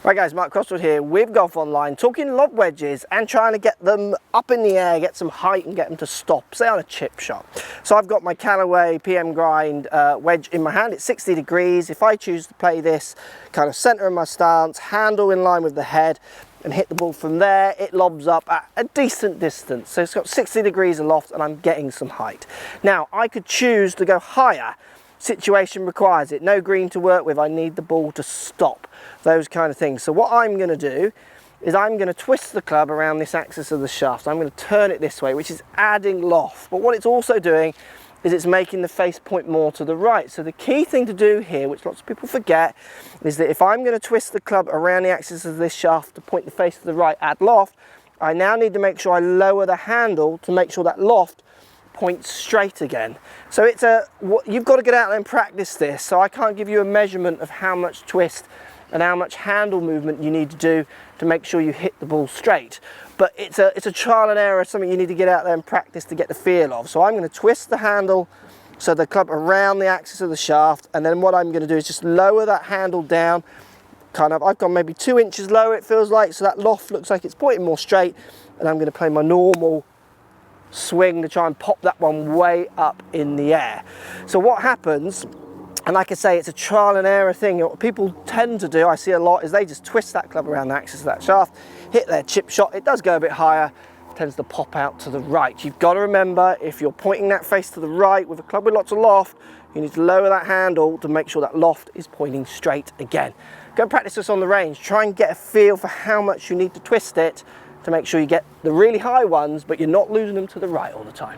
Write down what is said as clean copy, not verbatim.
Right guys, Mark Crossfield here with GolfOnline, talking lob wedges and trying to get them up in the air, get some height and get them to stop, say on a chip shot. So I've got my Callaway PM Grind wedge in my hand. It's 60 degrees. If I choose to play this kind of center of my stance, handle in line with the head and hit the ball from there, it lobs up at a decent distance. So it's got 60 degrees aloft and I'm getting some height. Now I could choose to go higher. Situation requires it. No green to work with. I need the ball to stop. Those kind of things. So what I'm going to do is I'm going to twist the club around this axis of the shaft. I'm going to turn it this way, which is adding loft. But what it's also doing is it's making the face point more to the right. So the key thing to do here, which lots of people forget, is that if I'm going to twist the club around the axis of this shaft to point the face to the right, add loft, I now need to make sure I lower the handle to make sure that loft points straight again. So it's you've got to get out there and practice this. So I can't give you a measurement of how much twist and how much handle movement you need to do to make sure you hit the ball straight. But it's a trial and error, something you need to get out there and practice to get the feel of. So I'm going to twist the handle, so the club around the axis of the shaft, and then what I'm going to do is just lower that handle down. I've gone maybe 2 inches lower, it feels like, so that loft looks like it's pointing more straight, and I'm going to play my normal swing to try and pop that one way up in the air. So what happens, and like I say, it's a trial and error thing. What people tend to do, I see a lot, is they just twist that club around the axis of that shaft, hit their chip shot. It does go a bit higher, tends to pop out to the right. You've got to remember, if you're pointing that face to the right with a club with lots of loft, you need to lower that handle to make sure that loft is pointing straight again. Go and practice this on the range. Try and get a feel for how much you need to twist it to make sure you get the really high ones, but you're not losing them to the right all the time.